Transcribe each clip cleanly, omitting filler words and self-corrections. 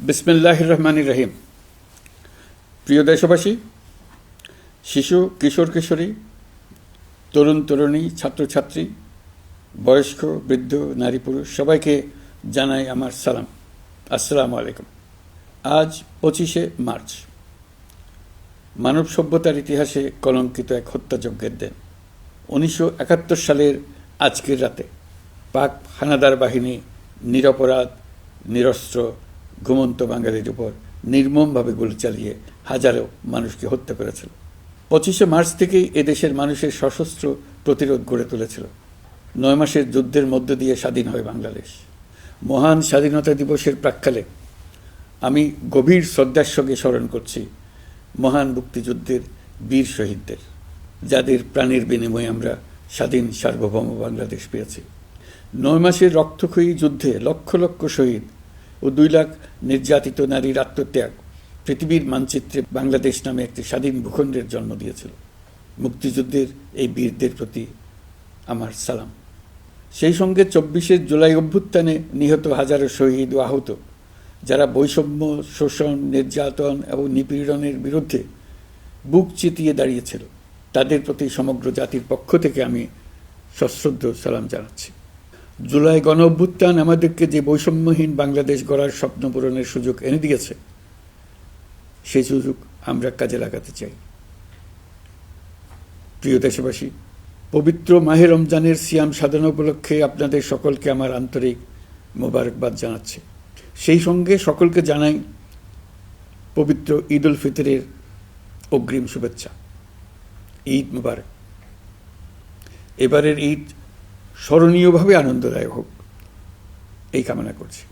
বিসমিল্লাহির রহমানির রহিম। প্রিয় দেশবাসী, শিশু, কিশোর কিশোরী, তরুণ তরুণী, ছাত্রছাত্রী, বয়স্ক, বৃদ্ধ, নারী পুরুষ সবাইকে জানাই আমার সালাম। আসসালামু আলাইকুম। আজ 25শে মার্চ, মানব সভ্যতার ইতিহাসে কলঙ্কিত এক হত্যাযজ্ঞের দিন। 1971 সালের আজকের রাতে পাক হানাদার বাহিনী নিরপরাধ, নিরস্ত্র, ঘুমন্ত বাঙালির উপর নির্মমভাবে গুলি চালিয়ে হাজারো মানুষকে হত্যা করেছিল। 25শে মার্চ থেকেই এদেশের মানুষের সশস্ত্র প্রতিরোধ গড়ে তুলেছিল। 9 মাসের যুদ্ধের মধ্য দিয়ে স্বাধীন হয় বাংলাদেশ। মহান স্বাধীনতা দিবসের প্রাক্কালে আমি গভীর শ্রদ্ধার সঙ্গে স্মরণ করছি মহান মুক্তিযুদ্ধের বীর শহীদদের, যাদের প্রাণের বিনিময়ে আমরা স্বাধীন সার্বভৌম বাংলাদেশ পেয়েছি। 9 মাসের রক্তক্ষয়ী যুদ্ধে লক্ষ লক্ষ শহীদ ও 2 লাখ নির্যাতিত নারীর আত্মত্যাগ পৃথিবীর মানচিত্রে বাংলাদেশ নামে একটি স্বাধীন ভূখণ্ডের জন্ম দিয়েছিল। মুক্তিযুদ্ধের এই বীরদের প্রতি আমার সালাম। সেই সঙ্গে 24শে জুলাই অভ্যুত্থানে নিহত হাজারো শহীদ ও আহত, যারা বৈষম্য, শোষণ, নির্যাতন এবং নিপীড়নের বিরুদ্ধে বুক চিতিয়ে দাঁড়িয়েছিল, তাদের প্রতি সমগ্র জাতির পক্ষ থেকে আমি সশ্রদ্ধ সালাম জানাচ্ছি। জুলাই গণ অভ্যুত্থান আমাদেরকে যে বৈষম্যহীন বাংলাদেশ গড়ার স্বপ্ন পূরণের সুযোগ এনে দিয়েছে, সেই সুযোগ আমরা কাজে লাগাতে চাই। প্রিয় দেশবাসী, পবিত্র মাহে রমজানের সিয়াম সাধনা উপলক্ষে আপনাদের সকলকে আমার আন্তরিক মোবারকবাদ জানাচ্ছি। সেই সঙ্গে সকলকে জানাই পবিত্র ঈদ উল ফিতরের অগ্রিম শুভেচ্ছা। ঈদ মুবারক। এবারের ঈদ স্মরণীয়ভাবে আনন্দদায়ক হোক, এই কামনা করছি।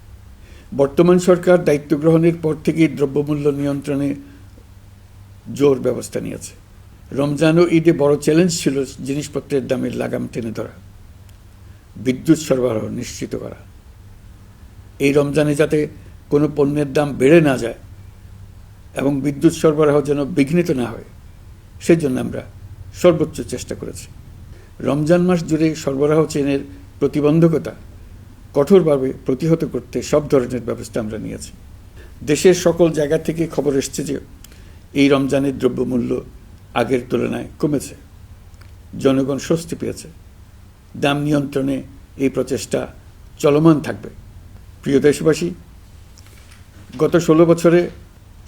বর্তমান সরকার দায়িত্ব গ্রহণের পর থেকেই দ্রব্যমূল্য নিয়ন্ত্রণে জোর ব্যবস্থা নিয়েছে। রমজান ও ঈদে বড় চ্যালেঞ্জ ছিল জিনিসপত্রের দামের লাগাম টেনে ধরা, বিদ্যুৎ সরবরাহ নিশ্চিত করা। এই রমজানে যাতে কোনো পণ্যের দাম বেড়ে না যায় এবং বিদ্যুৎ সরবরাহ যেন বিঘ্নিত না হয়, সেজন্য আমরা সর্বোচ্চ চেষ্টা করেছি। রমজান মাস জুড়ে সরবরাহ চেনের প্রতিবন্ধকতা কঠোরভাবে প্রতিহত করতে সব ধরনের ব্যবস্থা আমরা নিয়েছি। দেশের সকল জায়গা থেকে খবর এসছে যে এই রমজানের দ্রব্যমূল্য আগের তুলনায় কমেছে, জনগণ স্বস্তি পেয়েছে। দাম নিয়ন্ত্রণে এই প্রচেষ্টা চলমান থাকবে। প্রিয় দেশবাসী, গত 16 বছরে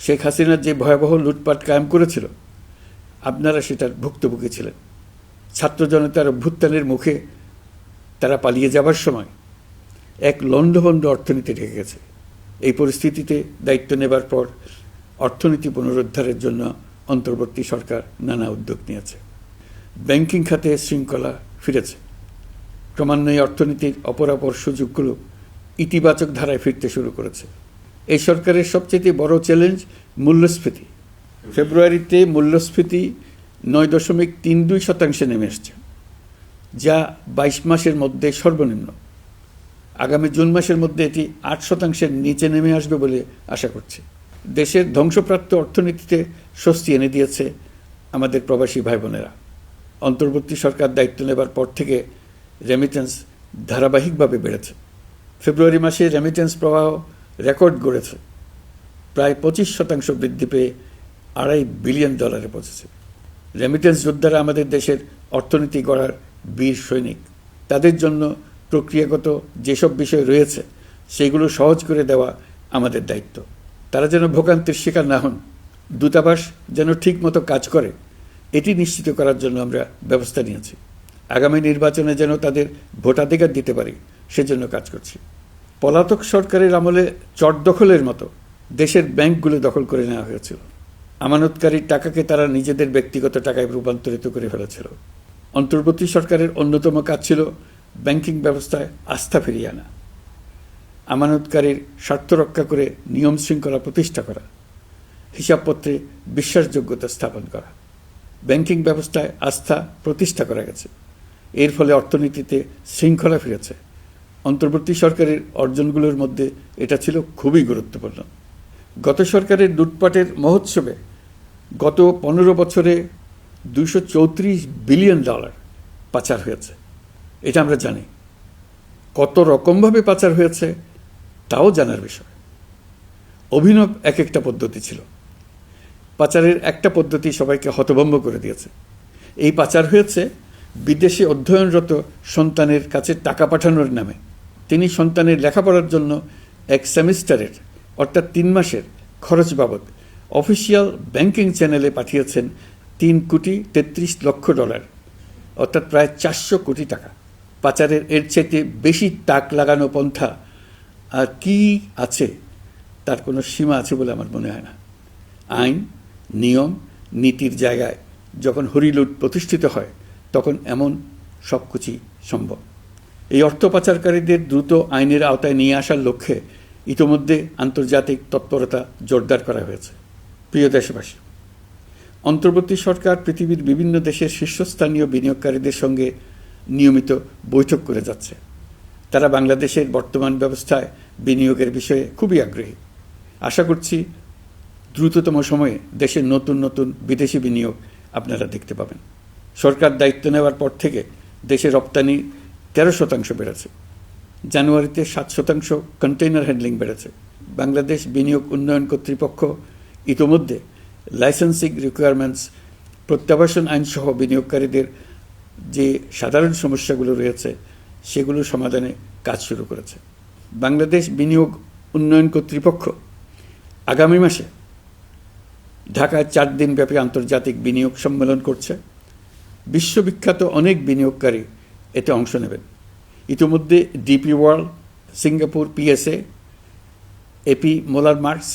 শেখ হাসিনা যে ভয়াবহ লুটপাট কায়েম করেছিল, আপনারা সেটার ভুক্তভোগী ছিলেন। ছাত্র জনতার অভ্যুত্থানের মুখে তারা পালিয়ে যাবার সময় এক লণ্ডভণ্ড অর্থনীতি রেখে গেছে। এই পরিস্থিতিতে দায়িত্ব নেবার পর অর্থনীতি পুনরুদ্ধারের জন্য অন্তর্বর্তী সরকার নানা উদ্যোগ নিয়েছে। ব্যাংকিং খাতে শৃঙ্খলা ফিরেছে। ক্রমান্বয়ে অর্থনীতির অপরাপর সুযোগগুলো ইতিবাচক ধারায় ফিরতে শুরু করেছে। এই সরকারের সবচেয়ে বড় চ্যালেঞ্জ মূল্যস্ফীতি। ফেব্রুয়ারিতে মূল্যস্ফীতি 9.32% নেমে এসছে, যা 22 মাসের মধ্যে সর্বনিম্ন। আগামী জুন মাসের মধ্যে এটি 8%-এর নিচে নেমে আসবে বলে আশা করছি। দেশের ধ্বংসপ্রাপ্ত অর্থনীতিতে স্বস্তি এনে দিয়েছে আমাদের প্রবাসী ভাই বোনেরা। অন্তর্বর্তী সরকার দায়িত্ব নেবার পর থেকে রেমিটেন্স ধারাবাহিকভাবে বেড়েছে। ফেব্রুয়ারি মাসে রেমিটেন্স প্রবাহ রেকর্ড গড়েছে, প্রায় 25% বৃদ্ধি পেয়ে $2.5 বিলিয়ন পৌঁছেছে। রেমিটেন্স যোদ্ধারা আমাদের দেশের অর্থনীতি গড়ার বীর সৈনিক। তাদের জন্য প্রক্রিয়াগত যেসব বিষয় রয়েছে, সেগুলো সহজ করে দেওয়া আমাদের দায়িত্ব। তারা যেন ভোগান্তির শিকার না হন, দূতাবাস যেন ঠিকমতো কাজ করে, এটি নিশ্চিত করার জন্য আমরা ব্যবস্থা নিয়েছি। আগামী নির্বাচনে যেন তাদের ভোটাধিকার দিতে পারি, সেজন্য কাজ করছি। পলাতক সরকারের আমলে চট দখলের মতো দেশের ব্যাংকগুলো দখল করে নেওয়া হয়েছিল। আমানতকারীর টাকাকে তারা নিজেদের ব্যক্তিগত টাকায় রূপান্তরিত করে ফেলেছিল। অন্তর্বর্তী সরকারের অন্যতম কাজ ছিল ব্যাংকিং ব্যবস্থায় আস্থা ফিরিয়ে আনা, আমানতকারীর স্বার্থ রক্ষা করে নিয়ম শৃঙ্খলা প্রতিষ্ঠা করা, হিসাবপত্রে বিশ্বাসযোগ্যতা স্থাপন করা। ব্যাংকিং ব্যবস্থায় আস্থা প্রতিষ্ঠা করা গেছে। এর ফলে অর্থনীতিতে শৃঙ্খলা ফিরেছে। অন্তর্বর্তী সরকারের অর্জনগুলোর মধ্যে এটা ছিল খুবই গুরুত্বপূর্ণ। গত সরকারের লুটপাটের মহোৎসবে গত 15 বছরে $234 বিলিয়ন পাচার হয়েছে। এটা আমরা জানি। কত রকমভাবে পাচার হয়েছে তাও জানার বিষয়। অভিনব এক একটা পদ্ধতি ছিল। পাচারের একটা পদ্ধতি সবাইকে হতভম্ব করে দিয়েছে। এই পাচার হয়েছে বিদেশে অধ্যয়নরত সন্তানের কাছে টাকা পাঠানোর নামে। তিনি সন্তানের লেখাপড়ার জন্য এক সেমিস্টারের অর্থাৎ 3 মাসের খরচ বাবদ অফিসিয়াল ব্যাংকিং চ্যানেলে পাঠিয়েছেন $3,33,00,000, অর্থাৎ প্রায় 400 কোটি টাকা। পাচারের এর চাইতে বেশি তাক লাগানো পন্থা আর কি আছে, তার কোনো সীমা আছে বলে আমার মনে হয় না। আইন, নিয়ম, নীতির জায়গায় যখন হরিলুট প্রতিষ্ঠিত হয় তখন এমন সব কিছুই সম্ভব। এই অর্থ পাচারকারীদের দ্রুত আইনের আওতায় নিয়ে আসার লক্ষ্যে ইতোমধ্যে আন্তর্জাতিক তৎপরতা জোরদার করা হয়েছে। প্রিয় দেশবাসী, অন্তর্বর্তী সরকার পৃথিবীর বিভিন্ন দেশের শীর্ষস্থানীয় বিনিয়োগকারীদের সঙ্গে নিয়মিত বৈঠক করে যাচ্ছে। তারা বাংলাদেশের বর্তমান ব্যবস্থায় বিনিয়োগের বিষয়ে খুবই আগ্রহী। আশা করছি দ্রুততম সময়ে দেশের নতুন নতুন বিদেশি বিনিয়োগ আপনারা দেখতে পাবেন। সরকার দায়িত্ব নেওয়ার পর থেকে দেশে রপ্তানি 13% বেড়েছে। জানুয়ারিতে 7% কন্টেইনার হ্যান্ডলিং বেড়েছে। বাংলাদেশ বিনিয়োগ উন্নয়ন কর্তৃপক্ষ ইতোমধ্যে লাইসেন্সিং রিকোয়ারমেন্টস, প্রত্যাবাসন আইনসহ বিনিয়োগকারীদের যে সাধারণ সমস্যাগুলো রয়েছে সেগুলো সমাধানে কাজ শুরু করেছে। বাংলাদেশ বিনিয়োগ উন্নয়ন কর্তৃপক্ষ আগামী মাসে ঢাকায় 4 দিনব্যাপী আন্তর্জাতিক বিনিয়োগ সম্মেলন করছে। বিশ্ববিখ্যাত অনেক বিনিয়োগকারী এতে অংশ নেবেন। ইতিমধ্যে DP World, Singapore PSA, AP Moller Maersk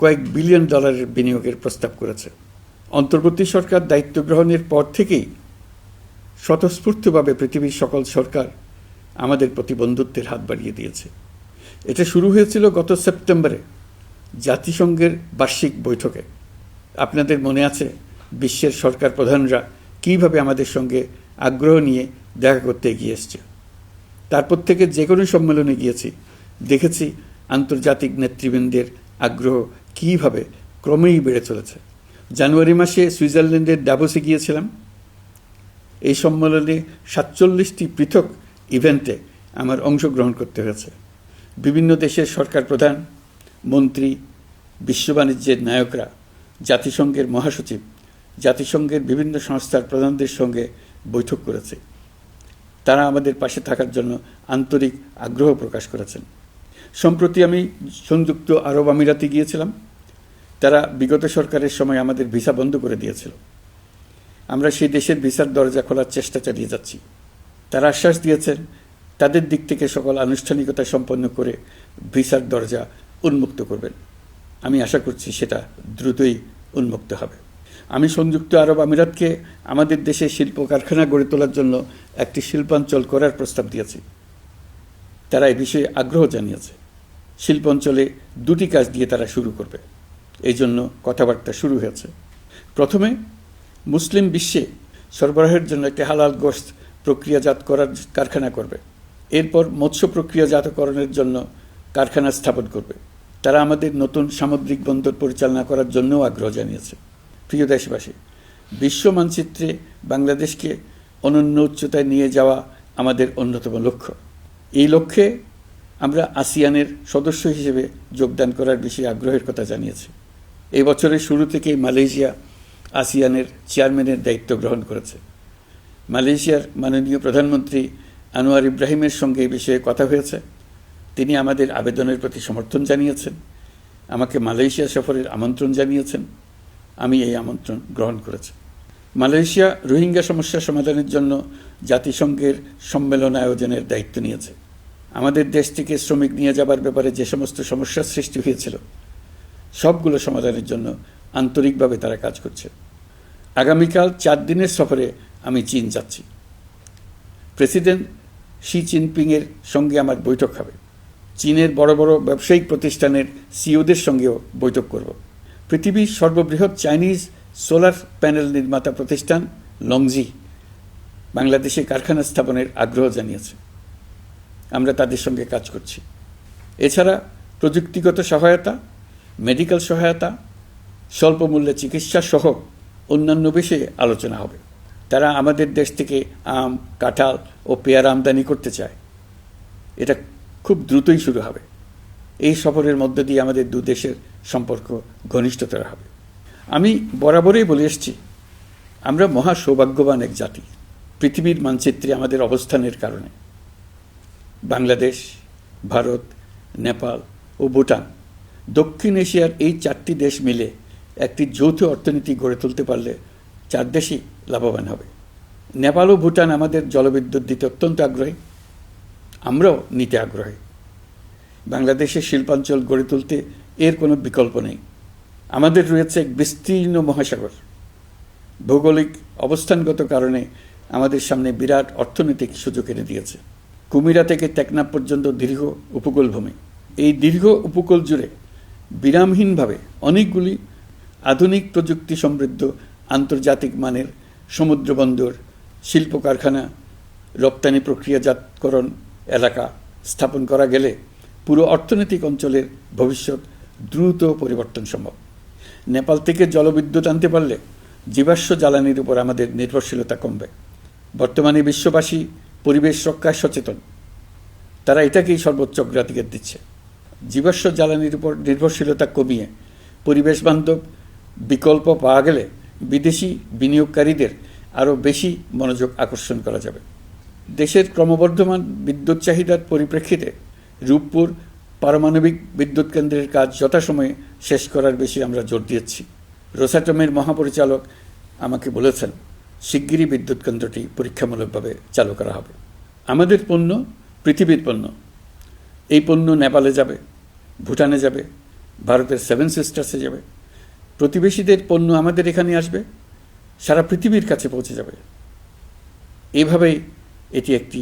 কয়েক বিলিয়ন ডলারের বিনিয়োগের প্রস্তাব করেছে। অন্তর্বর্তী সরকার দায়িত্ব গ্রহণের পর থেকেই স্বতঃস্ফূর্তভাবে পৃথিবীর সকল সরকার আমাদের প্রতি বন্ধুত্বের হাত বাড়িয়ে দিয়েছে। এটা শুরু হয়েছিল গত সেপ্টেম্বরে জাতিসংঘের বার্ষিক বৈঠকে। আপনাদের মনে আছে বিশ্বের সরকার প্রধানরা কীভাবে আমাদের সঙ্গে আগ্রহ নিয়ে দেখা করতে এগিয়ে এসছে। তারপর থেকে যে কোনো সম্মেলনে গিয়েছি, দেখেছি আন্তর্জাতিক নেতৃবৃন্দের আগ্রহ কীভাবে ক্রমেই বেড়ে চলেছে। জানুয়ারি মাসে সুইজারল্যান্ডের ডাভোসে গিয়েছিলাম। এই সম্মেলনে 47টি পৃথক ইভেন্টে আমার অংশগ্রহণ করতে হয়েছে। বিভিন্ন দেশের সরকার প্রধান, মন্ত্রী, বিশ্ব বাণিজ্যের নায়করা, জাতিসংঘের মহাসচিব, জাতিসংঘের বিভিন্ন সংস্থার প্রধানদের সঙ্গে বৈঠক করেছে। তারা আমাদের পাশে থাকার জন্য আন্তরিক আগ্রহ প্রকাশ করেছেন। সম্প্রতি আমি সংযুক্ত আরব আমিরাতে গিয়েছিলাম। তারা বিগত সরকারের সময় আমাদের ভিসা বন্ধ করে দিয়েছিল। আমরা সেই দেশের ভিসার দরজা খোলার চেষ্টা চালিয়ে যাচ্ছি। তারা আশ্বাস দিয়েছেন তাদের দিক থেকে সকল আনুষ্ঠানিকতা সম্পন্ন করে ভিসার দরজা উন্মুক্ত করবেন। আমি আশা করছি সেটা দ্রুতই উন্মুক্ত হবে। আমি সংযুক্ত আরব আমিরাতকে আমাদের দেশে শিল্প কারখানা গড়ে তোলার জন্য একটি শিল্পাঞ্চল করার প্রস্তাব দিয়েছি। তারা এই বিষয়ে আগ্রহ জানিয়েছে। শিল্পাঞ্চলে 2টি কাজ দিয়ে তারা শুরু করবে, এই জন্য কথাবার্তা শুরু হয়েছে। প্রথমে মুসলিম বিশ্বে সরবরাহের জন্য একটি হালাল গোশত প্রক্রিয়াজাত করার কারখানা করবে। এরপর মৎস্য প্রক্রিয়াজাতকরণের জন্য কারখানা স্থাপন করবে। তারা আমাদের নতুন সামুদ্রিক বন্দর পরিচালনা করার জন্যও আগ্রহ জানিয়েছে। প্রিয় দেশবাসী, বিশ্ব মানচিত্রে বাংলাদেশকে অনন্য উচ্চতায় নিয়ে যাওয়া আমাদের অন্যতম লক্ষ্য। এই লক্ষ্যে আমরা আসিয়ানের সদস্য হিসেবে যোগদান করার বিষয়ে আগ্রহের কথা জানিয়েছি। এই বছরের শুরু থেকেই মালয়েশিয়া আসিয়ানের চেয়ারম্যানের দায়িত্ব গ্রহণ করেছে। মালয়েশিয়ার মাননীয় প্রধানমন্ত্রী আনোয়ার ইব্রাহিমের সঙ্গে এই বিষয়ে কথা হয়েছে। তিনি আমাদের আবেদনের প্রতি সমর্থন জানিয়েছেন, আমাকে মালয়েশিয়া সফরের আমন্ত্রণ জানিয়েছেন। আমি এই আমন্ত্রণ গ্রহণ করেছি। মালয়েশিয়া রোহিঙ্গা সমস্যা সমাধানের জন্য জাতিসংঘের সম্মেলন আয়োজনের দায়িত্ব নিয়েছে। আমাদের দেশ থেকে শ্রমিক নিয়ে যাবার ব্যাপারে যে সমস্ত সমস্যার সৃষ্টি হয়েছিল সবগুলো সমাধানের জন্য আন্তরিকভাবে তারা কাজ করছে। আগামীকাল 4 দিনের সফরে আমি চীন যাচ্ছি। প্রেসিডেন্ট শি জিনপিংয়ের সঙ্গে আমার বৈঠক হবে। চীনের বড় বড় ব্যবসায়িক প্রতিষ্ঠানের সিইওদের সঙ্গেও বৈঠক করব। পৃথিবীর সর্ববৃহৎ চাইনিজ সোলার প্যানেল নির্মাতা প্রতিষ্ঠান লংজি বাংলাদেশে কারখানা স্থাপনের আগ্রহ জানিয়েছে। আমরা তাদের সঙ্গে কাজ করছি। এছাড়া প্রযুক্তিগত সহায়তা, মেডিকেল সহায়তা, স্বল্প মূল্যে চিকিৎসা সহ অন্যান্য বিষয়ে আলোচনা হবে। তারা আমাদের দেশ থেকে আম, কাঁঠাল ও পেয়ারা আমদানি করতে চায়। এটা খুব দ্রুতই শুরু হবে। এই সফরের মধ্য দিয়ে আমাদের দু দেশের সম্পর্ক ঘনিষ্ঠতর হবে। আমি বরাবরই বলে এসেছি, আমরা মহা সৌভাগ্যবান এক জাতি। পৃথিবীর মানচিত্রে আমাদের অবস্থানের কারণে বাংলাদেশ, ভারত, নেপাল ও ভুটান, দক্ষিণ এশিয়ার এই 4টি দেশ মিলে একটি যৌথ অর্থনীতি গড়ে তুলতে পারলে 4 দেশই লাভবান হবে। নেপাল ও ভুটান আমাদের জলবিদ্যুৎ দিতে অত্যন্ত আগ্রহী, আমরাও নিতে আগ্রহী। বাংলাদেশের শিল্পাঞ্চল গড়ে তুলতে এর কোনো বিকল্প নেই। আমাদের রয়েছে এক বিস্তীর্ণ মহাসাগর। ভৌগোলিক অবস্থানগত কারণে আমাদের সামনে বিরাট অর্থনৈতিক সুযোগ এনে দিয়েছে। কুমিরা থেকে টেকনাফ পর্যন্ত দীর্ঘ উপকূলভূমি। এই দীর্ঘ উপকূল জুড়ে বিরামহীনভাবে অনেকগুলি আধুনিক প্রযুক্তি সমৃদ্ধ আন্তর্জাতিক মানের সমুদ্র বন্দর, শিল্প কারখানা, রপ্তানি প্রক্রিয়াজাতকরণ এলাকা স্থাপন করা গেলে পুরো অর্থনৈতিক অঞ্চলের ভবিষ্যৎ দ্রুত পরিবর্তন সম্ভব। নেপাল থেকে জলবিদ্যুৎ আনতে পারলে জীবাশ্ম জ্বালানির উপর আমাদের নির্ভরশীলতা কমবে। বর্তমানে বিশ্ববাসী পরিবেশ রক্ষায় সচেতন, তারা এটাকেই সর্বোচ্চ অগ্রাধিকার দিচ্ছে। জীবাশ্ম জ্বালানির উপর নির্ভরশীলতা কমিয়ে পরিবেশ বান্ধব বিকল্প পাওয়া গেলে বিদেশি বিনিয়োগকারীদের আরও বেশি মনোযোগ আকর্ষণ করা যাবে। দেশের ক্রমবর্ধমান বিদ্যুৎ চাহিদার পরিপ্রেক্ষিতে রূপপুর পারমাণবিক বিদ্যুৎ কেন্দ্রের কাজ যথাসময়ে শেষ করার বেশি আমরা জোর দিয়েছি। রোসাটমের মহাপরিচালক আমাকে বলেছেন, শিগগিরই বিদ্যুৎ কেন্দ্রটি পরীক্ষামূলকভাবে চালু করা হবে। আমাদের পণ্য পৃথিবীর পণ্য। এই পণ্য নেপালে যাবে, ভুটানে যাবে, ভারতের 7 সিস্টার্সে যাবে। প্রতিবেশীদের পণ্য আমাদের এখানে আসবে, সারা পৃথিবীর কাছে পৌঁছে যাবে। এইভাবেই এটি একটি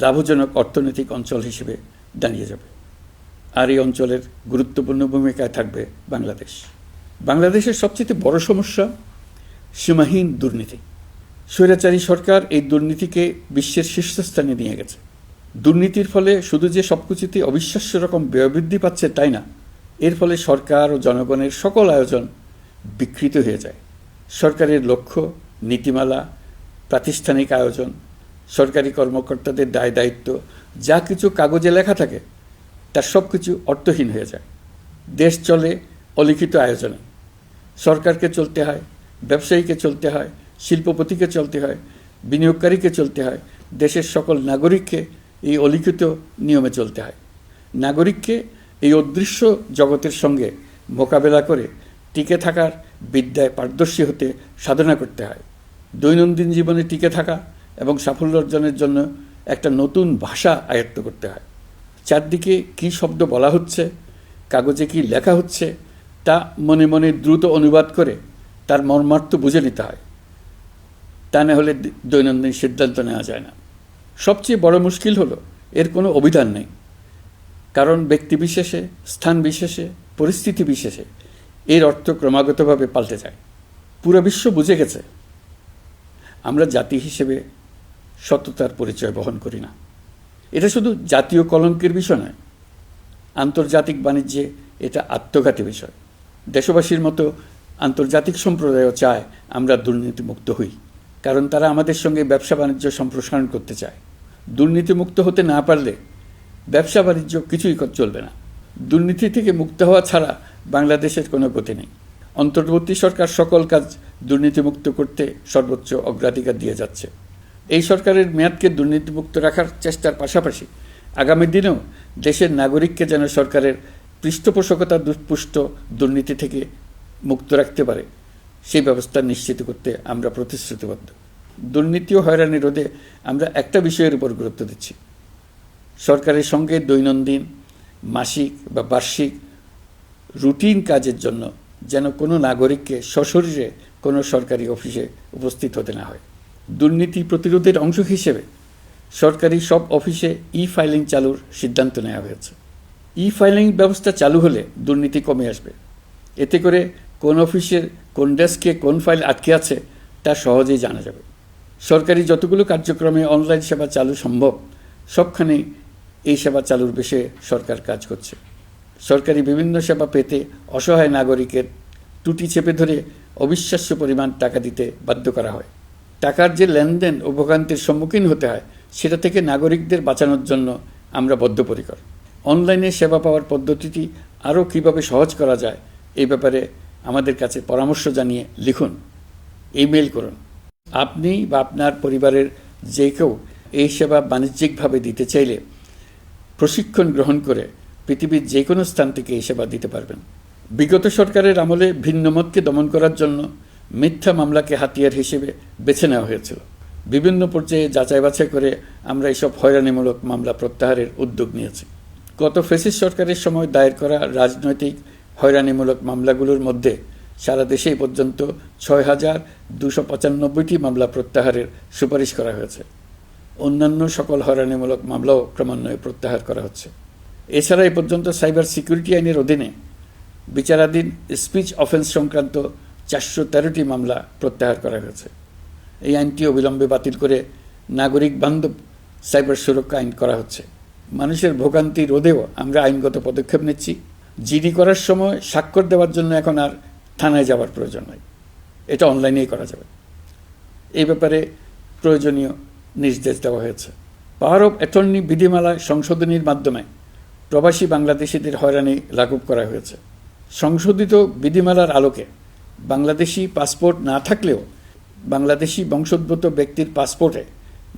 লাভজনক অর্থনৈতিক অঞ্চল হিসেবে দাঁড়িয়ে যাবে। আর এই অঞ্চলের গুরুত্বপূর্ণ ভূমিকায় থাকবে বাংলাদেশ। বাংলাদেশের সবচেয়ে বড় সমস্যা সীমাহীন দুর্নীতি। স্বৈরাচারী সরকার এই দুর্নীতিকে বিশ্বের শীর্ষস্থানে নিয়ে গেছে। দুর্নীতির ফলে শুধু যে সবকিছুতে অবিশ্বাস্য রকম ব্যয়বৃদ্ধি পাচ্ছে তাই না, এর ফলে সরকার ও জনগণের সকল আয়োজন বিকৃত হয়ে যায়। সরকারের লক্ষ্য, নীতিমালা, প্রাতিষ্ঠানিক আয়োজন, সরকারি কর্মকর্তাদের দায় দায়িত্ব যা কিছু কাগজে লেখা থাকে তার সব কিছু অর্থহীন হয়ে যায়। দেশ চলে অলিখিত আয়োজনে। সরকারকে চলতে হয়, ব্যবসায়ীকে চলতে হয়, শিল্পপতিকে চলতে হয়, বিনিয়োগকারীকে চলতে হয়, দেশের সকল নাগরিককে এই অলিখিত নিয়মে চলতে হয়। নাগরিককে এই অদৃশ্য জগতের সঙ্গে মোকাবেলা করে টিকে থাকার বিদ্যায় পারদর্শী হতে সাধনা করতে হয়। দৈনন্দিন জীবনে টিকে থাকা এবং সাফল্য অর্জনের জন্য একটা নতুন ভাষা আয়ত্ত করতে হয়। চারদিকে কী শব্দ বলা হচ্ছে, কাগজে কি লেখা হচ্ছে তা মনে মনে দ্রুত অনুবাদ করে তার মর্মার্থ বুঝে নিতে হয়। তা না হলে দৈনন্দিন সিদ্ধান্ত নেওয়া যায় না। সবচেয়ে বড় মুশকিল হলো এর কোনো অভিধান নেই। কারণ ব্যক্তি বিশেষে, স্থান বিশেষে, পরিস্থিতি বিশেষে এর অর্থ ক্রমাগতভাবে পাল্টে যায়। পুরো বিশ্ব বুঝে গেছে আমরা জাতি হিসেবে সততার পরিচয় বহন করি না। এটা শুধু জাতীয় কলঙ্কের বিষয় নয়, আন্তর্জাতিক বাণিজ্যে এটা আত্মঘাতী বিষয়। দেশবাসীর মতো আন্তর্জাতিক সম্প্রদায়ও চায় আমরা দুর্নীতিমুক্ত হই, কারণ তারা আমাদের সঙ্গে ব্যবসা বাণিজ্য সম্প্রসারণ করতে চায়। দুর্নীতিমুক্ত হতে না পারলে ব্যবসা বাণিজ্য কিছুই চলবে না। দুর্নীতি থেকে মুক্ত হওয়া ছাড়া বাংলাদেশের কোনো গতি নেই। অন্তর্বর্তী সরকার সকল কাজ দুর্নীতিমুক্ত করতে সর্বোচ্চ অগ্রাধিকার দিয়ে যাচ্ছে। এই সরকারের মেয়াদকে দুর্নীতিমুক্ত রাখার চেষ্টার পাশাপাশি আগামী দিনেও দেশের নাগরিককে যেন সরকারের পৃষ্ঠপোষকতা দুষ্পুষ্ট দুর্নীতি থেকে মুক্ত রাখতে পারে সেই ব্যবস্থা নিশ্চিত করতে আমরা প্রতিশ্রুতিবদ্ধ। দুর্নীতি ও হয়রানি রোধে আমরা একটা বিষয়ের উপর গুরুত্ব দিচ্ছি। সরকারের সঙ্গে দৈনন্দিন, মাসিক বা বার্ষিক রুটিন কাজের জন্য যেন কোনো নাগরিককে সশরীরে কোনো সরকারি অফিসে উপস্থিত হতে না হয়। দুর্নীতি প্রতিরোধের অংশ হিসেবে সরকারি সব অফিসে ফাইলিং চালুর সিদ্ধান্ত নেওয়া হয়েছে। ফাইলিং ব্যবস্থা চালু হলে দুর্নীতি কমে আসবে। এতে করে কোন অফিসের কোন ডেস্কে কোন ফাইল আটকে আছে তা সহজেই জানা যাবে। সরকারি যতগুলো কার্যক্রমে অনলাইন সেবা চালু সম্ভব সবখানেই এই সেবা চালুর বিষয়ে সরকার কাজ করছে। সরকারি বিভিন্ন সেবা পেতে অসহায় নাগরিকের টুটি চেপে ধরে অবিশ্বাস্য পরিমাণ টাকা দিতে বাধ্য করা হয়। টাকার যে লেনদেন ও ভোগান্তির সম্মুখীন হতে হয় সেটা থেকে নাগরিকদের বাঁচানোর জন্য আমরা বদ্ধপরিকর। অনলাইনে সেবা পাওয়ার পদ্ধতিটি আরও কীভাবে সহজ করা যায় এই ব্যাপারে আমাদের কাছে পরামর্শ জানিয়ে লিখুন, ইমেল করুন। আপনি বা আপনার পরিবারের যে কেউ এই সেবা বাণিজ্যিকভাবে দিতে চাইলে প্রশিক্ষণ গ্রহণ করে পৃথিবীর যে কোনো স্থান থেকে এই সেবা দিতে পারবেন। বিগত সরকারের আমলে ভিন্নমতকে দমন করার জন্য মিথ্যা মামলাকে হাতিয়ার হিসেবে বেছে নেওয়া হয়েছিল। বিভিন্ন পর্যায়ে যাচাই বাছাই করে আমরা এইসব হয়রানিমূলক মামলা প্রত্যাহারের উদ্যোগ নিয়েছি। গত ফ্যাসিস্ট সরকারের সময় দায়ের করা রাজনৈতিক হয়রানিমূলক মামলাগুলোর মধ্যে সারা দেশে পর্যন্ত ৬,২৯৫টি মামলা প্রত্যাহারের সুপারিশ করা হয়েছে। অন্যান্য সকল হয়রানিমূলক মামলাও ক্রমান্বয়ে প্রত্যাহার করা হচ্ছে। এছাড়া এ পর্যন্ত সাইবার সিকিউরিটি আইনের অধীনে বিচারাধীন স্পিচ অফেন্স সংক্রান্ত ৪১৩টি মামলা প্রত্যাহার করা হয়েছে। এই আইনটি অবিলম্বে বাতিল করে নাগরিক বান্ধব সাইবার সুরক্ষা আইন করা হচ্ছে। মানুষের ভোগান্তি রোধেও আমরা আইনগত পদক্ষেপ নিচ্ছি। জিডি করার সময় স্বাক্ষর দেওয়ার জন্য এখন আর থানায় যাওয়ার প্রয়োজন নয়, এটা অনলাইনেই করা যাবে। এই ব্যাপারে প্রয়োজনীয় নির্দেশ দেওয়া হয়েছে। পাওয়ার অব অ্যাটর্নি বিধিমালা সংশোধনীর মাধ্যমে প্রবাসী বাংলাদেশিদের হয়রানি লাঘব করা হয়েছে। সংশোধিত বিধিমালার আলোকে বাংলাদেশি পাসপোর্ট না থাকলেও বাংলাদেশি বংশোদ্ভূত ব্যক্তির পাসপোর্টে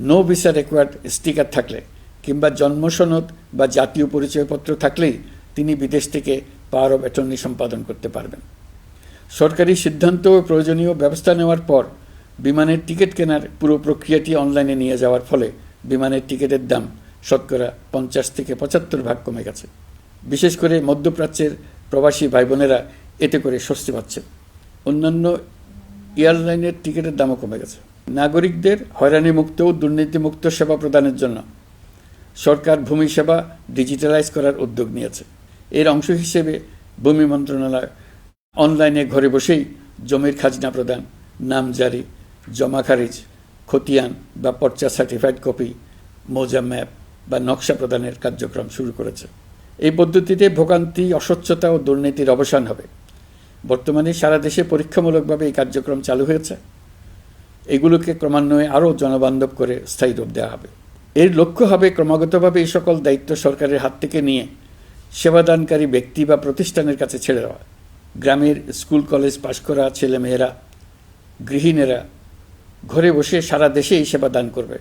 নো ভিসা রিকোয়ার্ড স্টিকার থাকলে কিংবা জন্মসনদ বা জাতীয় পরিচয়পত্র থাকলেই তিনি বিদেশ থেকে পাওয়ার অব অ্যাটর্নি সম্পাদন করতে পারবেন। সরকারি সিদ্ধান্ত ও প্রয়োজনীয় ব্যবস্থা নেওয়ার পর বিমানের টিকিট কেনার পুরো প্রক্রিয়াটি অনলাইনে নিয়ে যাওয়ার ফলে বিমানের টিকিটের দাম শতকরা ৫০ থেকে ৭৫ ভাগ কমে গেছে। বিশেষ করে মধ্যপ্রাচ্যের প্রবাসী ভাই বোনেরা এতে করে স্বস্তি পাচ্ছেন। অন্যান্য এয়ারলাইনের টিকিটের দামও কমে গেছে। নাগরিকদের হয়রানিমুক্ত ও দুর্নীতিমুক্ত সেবা প্রদানের জন্য সরকার ভূমি সেবা ডিজিটালাইজ করার উদ্যোগ নিয়েছে। এর অংশ হিসেবে ভূমি মন্ত্রণালয় অনলাইনে ঘরে বসেই জমির খাজনা প্রদান, নামজারি, জমা খারিজ, খতিয়ান বা পর্চা সার্টিফাইড কপি, মৌজা ম্যাপ বা নকশা প্রদানের কার্যক্রম শুরু করেছে। এই পদ্ধতিতে ভোগান্তি, অস্বচ্ছতা ও দুর্নীতির অবসান হবে। বর্তমানে সারা দেশে পরীক্ষামূলকভাবে এই কার্যক্রম চালু হয়েছে। এগুলোকে ক্রমান্বয়ে আরও জনবান্ধব করে স্থায়ী রূপ দেওয়া হবে। এর লক্ষ্য হবে ক্রমাগতভাবে এই সকল দায়িত্ব সরকারের হাত থেকে নিয়ে সেবাদানকারী ব্যক্তি বা প্রতিষ্ঠানের কাছে ছেড়ে দেওয়া। গ্রামের স্কুল কলেজ পাশ করা ছেলেমেয়েরা, গৃহিণীরা ঘরে বসে সারা দেশে এই সেবা দান করবে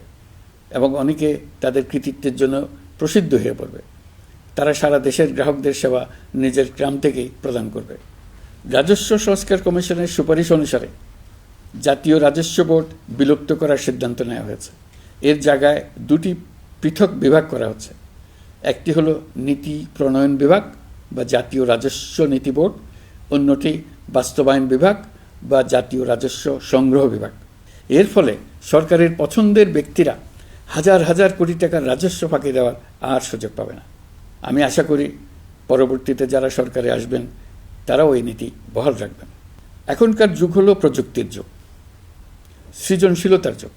এবং অনেকে তাদের কৃতিত্বের জন্য প্রসিদ্ধ হয়ে পড়বে। তারা সারা দেশের গ্রাহকদের সেবা নিজের গ্রাম থেকেই প্রদান করবে। রাজস্ব সংস্কার কমিশনের সুপারিশ অনুসারে জাতীয় রাজস্ব বোর্ড বিলুপ্ত করার সিদ্ধান্ত নেওয়া হয়েছে। এর জায়গায় দুটি পৃথক বিভাগ করা হচ্ছে। একটি হলো নীতি প্রণয়ন বিভাগ বা জাতীয় রাজস্ব নীতি বোর্ড, অন্যটি বাস্তবায়ন বিভাগ বা জাতীয় রাজস্ব সংগ্রহ বিভাগ। এর ফলে সরকারের পছন্দের ব্যক্তিরা হাজার হাজার কোটি টাকার রাজস্ব ফাঁকি দেওয়ার আর সুযোগ পাবে না। আমি আশা করি পরবর্তীতে যারা সরকারে আসবেন তারাও এই নীতি বহাল রাখবেন। এখনকার যুগ হলো প্রযুক্তির যুগ, সৃজনশীলতার যুগ।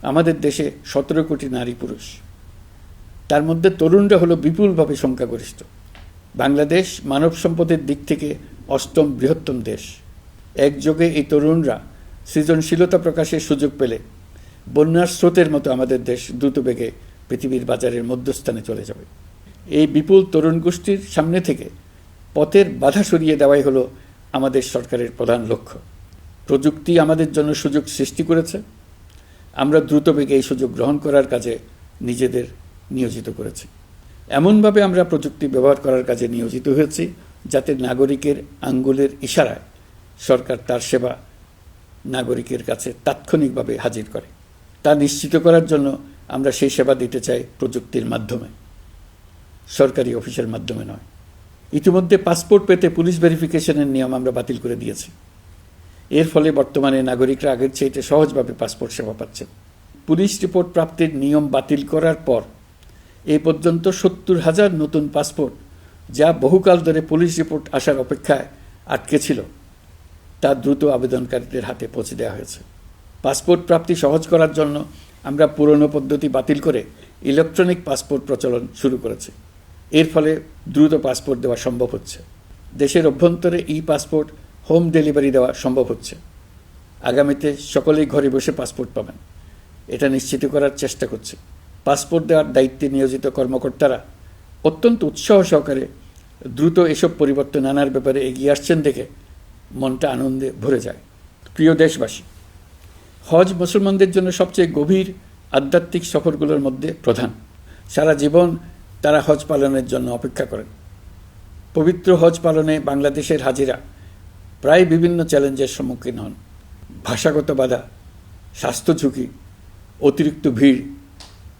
আমাদের দেশে ১৭ কোটি নারী পুরুষ, তার মধ্যে তরুণরা হলো বিপুলভাবে সংখ্যাগরিষ্ঠ। বাংলাদেশ মানব সম্পদের দিক থেকে ৮ম বৃহত্তম দেশ। একযোগে এই তরুণরা সৃজনশীলতা প্রকাশের সুযোগ পেলে বন্যার স্রোতের মতো আমাদের দেশ দ্রুত বেগে পৃথিবীর বাজারের মধ্যস্থানে চলে যাবে। এই বিপুল তরুণ গোষ্ঠীর সামনে থেকে পথের বাধা সরিয়ে দেওয়াই হলো আমাদের সরকারের প্রধান লক্ষ্য। প্রযুক্তি আমাদের জন্য সুযোগ সৃষ্টি করেছে, আমরা দ্রুত বেগে এই সুযোগ গ্রহণ করার কাজে নিজেদের নিয়োজিত করেছি। এমনভাবে আমরা প্রযুক্তি ব্যবহার করার কাজে নিয়োজিত হয়েছি যাতে নাগরিকের আঙ্গুলের ইশারায় সরকার তার সেবা নাগরিকের কাছে তাৎক্ষণিকভাবে হাজির করে। তা নিশ্চিত করার জন্য আমরা সেই সেবা দিতে চাই প্রযুক্তির মাধ্যমে, সরকারি অফিসের মাধ্যমে নয়। ইতিমধ্যে পাসপোর্ট পেতে পুলিশ ভেরিফিকেশনের নিয়ম আমরা বাতিল করে দিয়েছি। এর ফলে বর্তমানে নাগরিকরা আগের চাইতে সহজভাবে পাসপোর্ট সেবা পাচ্ছেন। পুলিশ রিপোর্ট প্রাপ্তির নিয়ম বাতিল করার পর এই পর্যন্ত ৭০,০০০ নতুন পাসপোর্ট, যা বহুকাল ধরে পুলিশ রিপোর্ট আসার অপেক্ষায় আটকে ছিল, তা দ্রুত আবেদনকারীদের হাতে পৌঁছে দেওয়া হয়েছে। পাসপোর্ট প্রাপ্তি সহজ করার জন্য আমরা পুরনো পদ্ধতি বাতিল করে ইলেকট্রনিক পাসপোর্ট প্রচলন শুরু করেছি। এর ফলে দ্রুত পাসপোর্ট দেওয়া সম্ভব হচ্ছে। দেশের অভ্যন্তরে ই পাসপোর্ট হোম ডেলিভারি দেওয়া সম্ভব হচ্ছে। আগামীতে সকলেই ঘরে বসে পাসপোর্ট পাবেন, এটা নিশ্চিত করার চেষ্টা করছি। পাসপোর্ট দেওয়ার দায়িত্বে নিয়োজিত কর্মকর্তারা অত্যন্ত উৎসাহ সহকারে দ্রুত এসব পরিবর্তন আনার ব্যাপারে এগিয়ে আসছেন দেখে মনটা আনন্দে ভরে যায়। প্রিয় দেশবাসী, হজ মুসলমানদের জন্য সবচেয়ে গভীর আধ্যাত্মিক সফরগুলোর মধ্যে প্রধান। সারা জীবন তারা হজ পালনের জন্য অপেক্ষা করেন। পবিত্র হজ পালনে বাংলাদেশের হাজিরা প্রায় বিভিন্ন চ্যালেঞ্জের সম্মুখীন হন। ভাষাগত বাধা, স্বাস্থ্য ঝুঁকি, অতিরিক্ত ভিড়,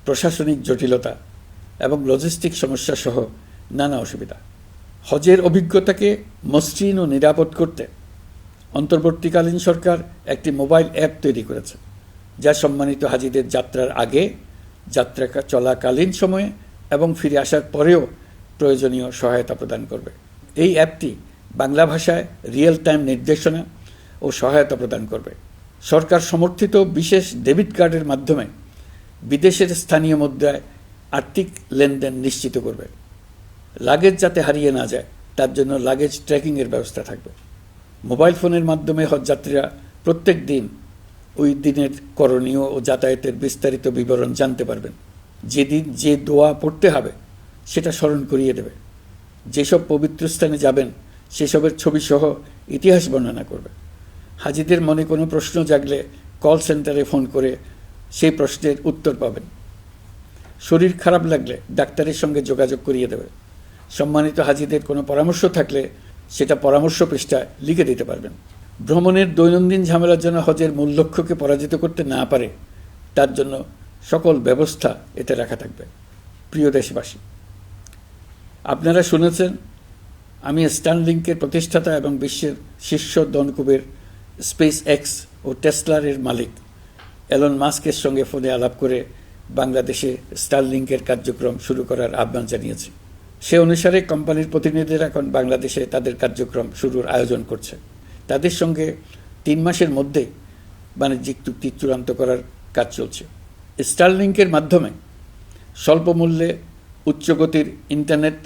প্রশাসনিক জটিলতা এবং লজিস্টিক সমস্যা সহ নানা অসুবিধা। হজের অভিজ্ঞতাকে মসৃণ ও নিরাপদ করতে অন্তর্বর্তীকালীন সরকার একটি মোবাইল অ্যাপ তৈরি করেছে, যা সম্মানিত হাজিদের যাত্রার আগে, যাত্রা চলাকালীন সময়ে এবং ফিরে আসার পরেও প্রয়োজনীয় সহায়তা প্রদান করবে। এই অ্যাপটি বাংলা ভাষায় রিয়েল টাইম নির্দেশনা ও সহায়তা প্রদান করবে। সরকার সমর্থিত বিশেষ ডেবিট কার্ডের মাধ্যমে বিদেশের স্থানীয় মুদ্রায় আর্থিক লেনদেন নিশ্চিত করবে। লাগেজ যাতে হারিয়ে না যায় তার জন্য লাগেজ ট্র্যাকিংয়ের ব্যবস্থা থাকবে। মোবাইল ফোনের মাধ্যমে হজযাত্রীরা প্রত্যেক দিন ওই দিনের করণীয় ও যাতায়াতের বিস্তারিত বিবরণ জানতে পারবেন। যেদিন যে দোয়া পড়তে হবে সেটা স্মরণ করিয়ে দেবে। যেসব পবিত্র স্থানে যাবেন সেসবের ছবি সহ ইতিহাস বর্ণনা করবে। হাজিদের মনে কোনো প্রশ্ন জাগলে কল সেন্টারে ফোন করে সেই প্রশ্নের উত্তর পাবেন। শরীর খারাপ লাগলে ডাক্তারের সঙ্গে যোগাযোগ করিয়ে দেবে। সম্মানিত হাজিদের কোনো পরামর্শ থাকলে সেটা পরামর্শ পৃষ্ঠায় লিখে দিতে পারবেন। ভ্রমণের দৈনন্দিন ঝামেলার জন্য হজের মূল লক্ষ্যকে পরাজিত করতে না পারে তার জন্য সকল ব্যবস্থা এতে রাখা থাকবে। প্রিয় দেশবাসী, আপনারা শুনেছেন আমি স্টারলিংকের প্রতিষ্ঠাতা এবং বিশ্বের শীর্ষ ধনকুবের স্পেস এক্স ও টেসলার মালিক এলন মাস্কের সঙ্গে ফোনে আলাপ করে বাংলাদেশে স্টারলিংকের কার্যক্রম শুরু করার আহ্বান জানিয়েছি। সে অনুসারে কোম্পানির প্রতিনিধিরা এখন বাংলাদেশে তাদের কার্যক্রম শুরুর আয়োজন করছে। তাদের সঙ্গে 3 মাসের মধ্যে বাণিজ্যিক চুক্তি চূড়ান্ত করার কাজ চলছে। স্টারলিংকের মাধ্যমে স্বল্প মূল্যে উচ্চগতির ইন্টারনেট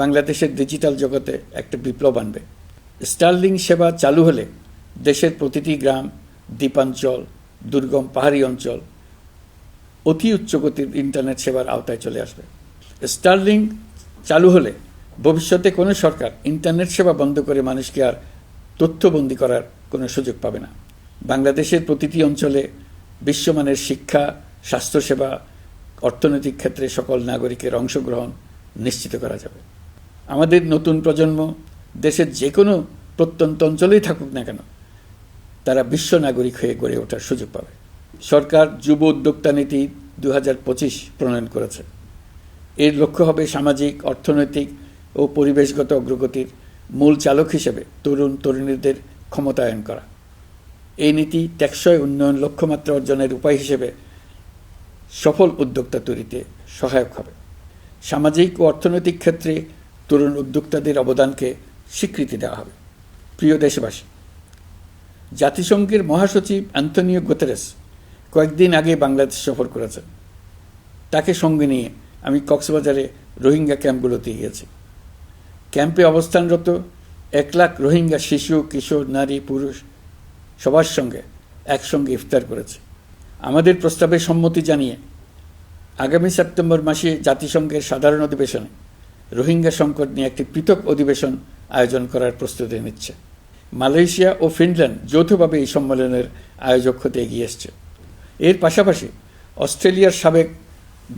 বাংলাদেশের ডিজিটাল জগতে একটা বিপ্লব আনবে। স্টারলিং সেবা চালু হলে দেশের প্রতিটি গ্রাম, দ্বীপাঞ্চল, দুর্গম পাহাড়ি অঞ্চল অতি উচ্চগতির ইন্টারনেট সেবার আওতায় চলে আসবে। স্টারলিং চালু হলে ভবিষ্যতে কোনো সরকার ইন্টারনেট সেবা বন্ধ করে মানুষকে আর তথ্যবন্দী করার কোনো সুযোগ পাবে না। বাংলাদেশের প্রতিটি অঞ্চলে বিশ্বমানের শিক্ষা, স্বাস্থ্যসেবা, অর্থনৈতিক ক্ষেত্রে সকল নাগরিকের অংশগ্রহণ নিশ্চিত করা যাবে। আমাদের নতুন প্রজন্ম দেশের যে কোনো প্রত্যন্ত অঞ্চলেই থাকুক না কেন তারা বিশ্ব নাগরিক হয়ে গড়ে ওঠার সুযোগ পাবে। সরকার যুব উদ্যোক্তা নীতি 2025 প্রণয়ন করেছে। এর লক্ষ্য হবে সামাজিক, অর্থনৈতিক ও পরিবেশগত অগ্রগতির মূল চালক হিসেবে তরুণ তরুণীদের ক্ষমতায়ন করা। এই নীতি টেকসই উন্নয়ন লক্ষ্যমাত্রা অর্জনের উপায় হিসেবে সফল উদ্যোক্তা তৈরিতে সহায়ক হবে। সামাজিক ও অর্থনৈতিক ক্ষেত্রে তরুণ উদ্যোক্তাদের অবদানকে স্বীকৃতি দেওয়া হবে। প্রিয় দেশবাসী, জাতিসংঘের মহাসচিব অ্যান্টনিও গুতেরেস কয়েকদিন আগে বাংলাদেশ সফর করেছেন। তাকে সঙ্গে নিয়ে আমি কক্সবাজারে রোহিঙ্গা ক্যাম্পগুলোতে গিয়েছি। ক্যাম্পে অবস্থানরত 1 লাখ রোহিঙ্গা শিশু, কিশোর, নারী, পুরুষ সবার সঙ্গে একসঙ্গে ইফতার করেছে। আমাদের প্রস্তাবে সম্মতি জানিয়ে আগামী সেপ্টেম্বর মাসে জাতিসংঘের সাধারণ অধিবেশনে রোহিঙ্গা সংকট নিয়ে একটি পৃথক অধিবেশন আয়োজন করার প্রস্তুতি নিচ্ছে। মালয়েশিয়া ও ফিনল্যান্ড যৌথভাবে এই সম্মেলনের আয়োজক হতে এগিয়ে এসছে। এর পাশাপাশি অস্ট্রেলিয়ার সাবেক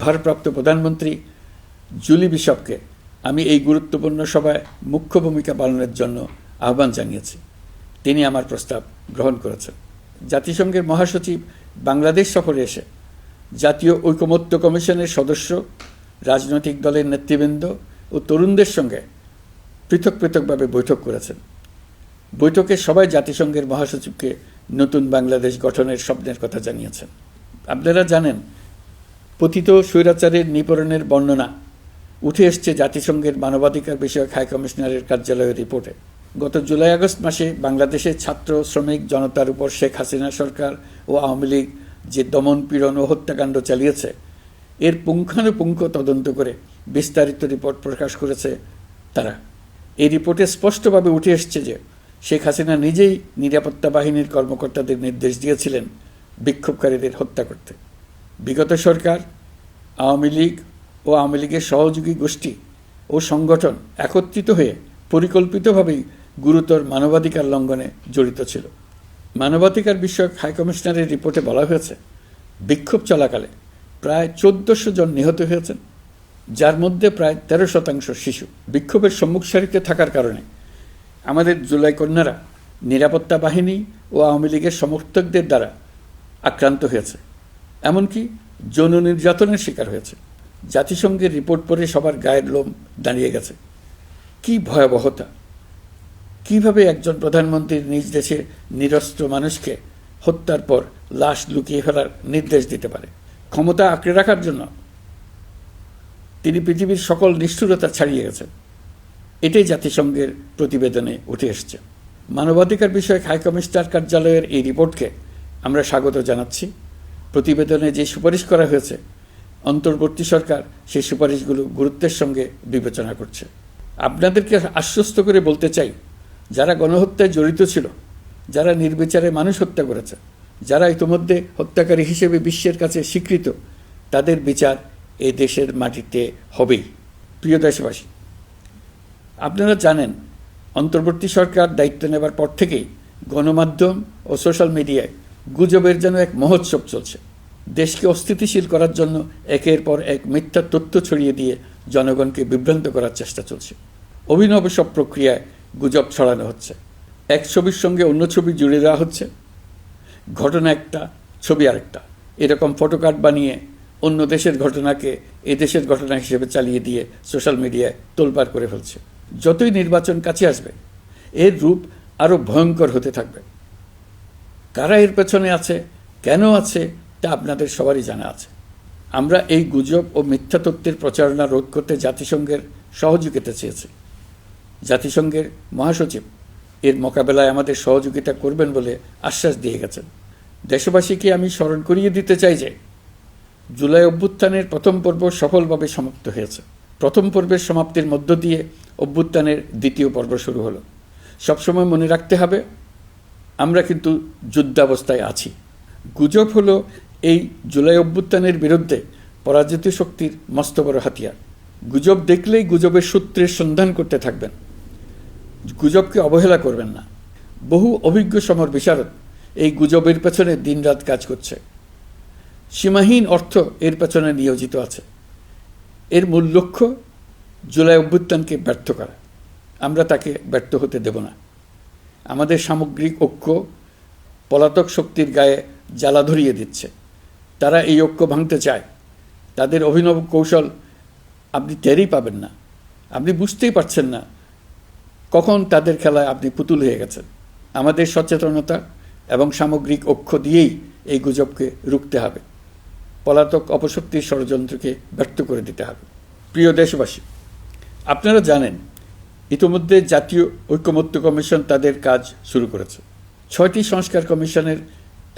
ভারপ্রাপ্ত প্রধানমন্ত্রী জুলি বিশপকে আমি এই গুরুত্বপূর্ণ সভায় মুখ্য ভূমিকা পালনের জন্য আহ্বান জানিয়েছি। তিনি আমার প্রস্তাব গ্রহণ করেছেন। জাতিসংঘের মহাসচিব বাংলাদেশ সফরে এসে জাতীয় ঐকমত্য কমিশনের সদস্য, রাজনৈতিক দলের নেতৃবৃন্দ ও তরুণদের সঙ্গে পৃথকভাবে বৈঠক করেছেন। বৈঠকে সবাই জাতিসংঘের মহাসচিবকে নতুন বাংলাদেশ গঠনের স্বপ্নের কথা জানিয়েছেন। আপনারা জানেন, পতিত স্বৈরাচারের নিপীড়নের বর্ণনা উঠে এসছে জাতিসংঘের মানবাধিকার বিষয়ক হাই কমিশনারের কার্যালয়ের রিপোর্টে। গত জুলাই-আগস্ট মাসে বাংলাদেশের ছাত্র, শ্রমিক জনতার উপর শেখ হাসিনা সরকার ও আওয়ামী লীগ যে দমন, পীড়ন ও হত্যাকাণ্ড চালিয়েছে এর পুঙ্খানুপুঙ্খ তদন্ত করে বিস্তারিত রিপোর্ট প্রকাশ করেছে তারা। এই রিপোর্টে স্পষ্টভাবে উঠে এসছে যে শেখ হাসিনা নিজেই নিরাপত্তা বাহিনীর কর্মকর্তাদের নির্দেশ দিয়েছিলেন বিক্ষোভকারীদের হত্যা করতে। বিগত সরকার, আওয়ামী লীগ ও আওয়ামী লীগের সহযোগী গোষ্ঠী ও সংগঠন একত্রিত হয়ে পরিকল্পিতভাবেই গুরুতর মানবাধিকার লঙ্ঘনে জড়িত ছিল। মানবাধিকার বিষয়ক হাইকমিশনারের রিপোর্টে বলা হয়েছে, বিক্ষোভ চলাকালে প্রায় ১৪০০ জন নিহত হয়েছেন, যার মধ্যে প্রায় ১৩% শিশু। বিক্ষোভের সম্মুখ সারিতে থাকার কারণে আমাদের জুলাই কন্যারা নিরাপত্তা বাহিনী ও আওয়ামী লীগের সমর্থকদের দ্বারা আক্রান্ত হয়েছে, এমনকি যৌন নির্যাতনের শিকার হয়েছে। জাতিসংঘের রিপোর্ট পড়ে সবার গায়ের লোম দাঁড়িয়ে গেছে। কি ভয়াবহতা! কিভাবে একজন প্রধানমন্ত্রীর নিজ দেশে নিরস্ত্র মানুষকে হত্যার পর লাশ লুকিয়ে ফেলার নির্দেশ দিতে পারে? ক্ষমতা আঁকড়ে রাখার জন্য তিনি পৃথিবীর সকল নিষ্ঠুরতা ছাড়িয়ে গেছেন। এটাই জাতিসংঘের প্রতিবেদনে উঠে এসছে। মানবাধিকার বিষয়ক হাইকমিশনার কার্যালয়ের এই রিপোর্টকে আমরা স্বাগত জানাচ্ছি। প্রতিবেদনে যে সুপারিশ করা হয়েছে, অন্তর্বর্তী সরকার সেই সুপারিশগুলো গুরুত্বের সঙ্গে বিবেচনা করছে। আপনাদেরকে আশ্বস্ত করে বলতে চাই, যারা গণহত্যায় জড়িত ছিল, যারা নির্বিচারে মানুষ হত্যা করেছে, যারা ইতোমধ্যে হত্যাকারী হিসেবে বিশ্বের কাছে স্বীকৃত, তাদের বিচার এই দেশের মাটিতে হবেই। প্রিয় দেশবাসী, আপনারা জানেন, অন্তর্বর্তী সরকার দায়িত্ব নেবার পর থেকেই গণমাধ্যম ও সোশ্যাল মিডিয়ায় গুজবের যেন এক মহোৎসব চলছে। দেশকে অস্থিতিশীল করার জন্য একের পর এক মিথ্যা তথ্য ছড়িয়ে দিয়ে জনগণকে বিভ্রান্ত করার চেষ্টা চলছে। অভিনব সব প্রক্রিয়ায় গুজব ছড়ানো হচ্ছে। এক ছবির সঙ্গে অন্য ছবি জুড়ে দেওয়া হচ্ছে, ঘটনা একটা, ছবি আরেকটা। এরকম ফটোকার্ড বানিয়ে অন্য দেশের ঘটনাকে এ দেশের ঘটনা হিসেবে চালিয়ে দিয়ে সোশ্যাল মিডিয়ায় তোলপাড় করে ফেলছে। যতই নির্বাচন কাছে আসবে, এর রূপ আরও ভয়ঙ্কর হতে থাকবে। কারা এর পেছনে আছে, কেন আছে, তা আপনাদের সবারই জানা আছে। আমরা এই গুজব ও মিথ্যা তথ্যের প্রচারণা রোধ করতে জাতিসংঘের সহযোগিতা চেয়েছি। জাতিসংঘের মহাসচিব এর মোকাবেলায় আমাদের সহযোগিতা করবেন বলে আশ্বাস দিয়ে গেছেন। দেশবাসীকে আমি স্মরণ করিয়ে দিতে চাই যে, জুলাই অভ্যুত্থানের প্রথম পর্ব সফলভাবে সমাপ্ত হয়েছে। প্রথম পর্বের সমাপ্তির মধ্য দিয়ে অভ্যুত্থানের দ্বিতীয় পর্ব শুরু হলো। সবসময় মনে রাখতে হবে, আমরা কিন্তু যুদ্ধাবস্থায় আছি। গুজব হলো এই জুলাই অভ্যুত্থানের বিরুদ্ধে পরাজিত শক্তির মস্ত বড় হাতিয়ার। গুজব দেখলেই গুজবের সূত্রের সন্ধান করতে থাকবেন, গুজবকে অবহেলা করবেন না। বহু অভিজ্ঞ সমর বিশারদ এই গুজবের পেছনে দিনরাত কাজ করছে। সীমাহীন অর্থ এর পেছনে নিয়োজিত আছে। এর মূল লক্ষ্য জুলাই অভ্যুত্থানকে ব্যর্থ করা। আমরা তাকে ব্যর্থ হতে দেব না। আমাদের সামগ্রিক ঐক্য পলাতক শক্তির গায়ে জ্বালা ধরিয়ে দিচ্ছে। তারা এই ঐক্য ভাঙতে চায়। তাদের অভিনব কৌশল আপনি টেরই পাবেন না। আপনি বুঝতেই পারছেন না কখন তাদের খেলায় আপনি পুতুল হয়ে গেছেন। আমাদের সচেতনতা এবং সামগ্রিক ঐক্য দিয়েই এই গুজবকে রুখতে হবে। পলাতক অপশক্তির ষড়যন্ত্রকে ব্যর্থ করে দিতে হবে। প্রিয় দেশবাসী, আপনারা জানেন, ইতিমধ্যে জাতীয় ঐকমত্য কমিশন তাদের কাজ শুরু করেছে। 6টি সংস্কার কমিশনের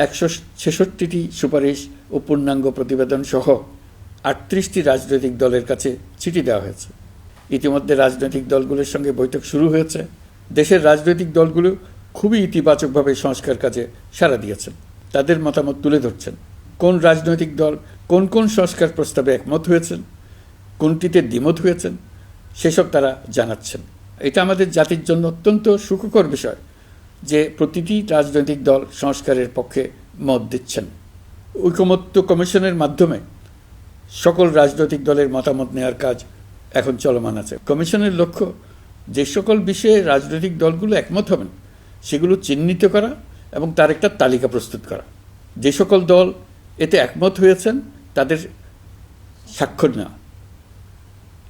166টি সুপারিশ ও পূর্ণাঙ্গ প্রতিবেদন সহ 38টি রাজনৈতিক দলের কাছে চিঠি দেওয়া হয়েছে। ইতিমধ্যে রাজনৈতিক দলগুলোর সঙ্গে বৈঠক শুরু হয়েছে। দেশের রাজনৈতিক দলগুলো খুবই ইতিবাচকভাবে সংস্কার কাজে সাড়া দিয়েছেন। তাদের মতামত তুলে ধরছেন। কোন রাজনৈতিক দল কোন কোন সংস্কার প্রস্তাবে একমত হয়েছেন, কোনটিতে দ্বিমত হয়েছেন, সেসব তারা জানাচ্ছেন। এটা আমাদের জাতির জন্য অত্যন্ত সুখকর বিষয় যে প্রতিটি রাজনৈতিক দল সংস্কারের পক্ষে মত দিচ্ছেন। ঐকমত্য কমিশনের মাধ্যমে সকল রাজনৈতিক দলের মতামত নেওয়ার কাজ এখন চলমান আছে। কমিশনের লক্ষ্য যে সকল বিষয়ে রাজনৈতিক দলগুলো একমত হবেন সেগুলো চিহ্নিত করা এবং তার একটা তালিকা প্রস্তুত করা। যে সকল দল এতে একমত হয়েছেন তাদের স্বাক্ষর নেওয়া।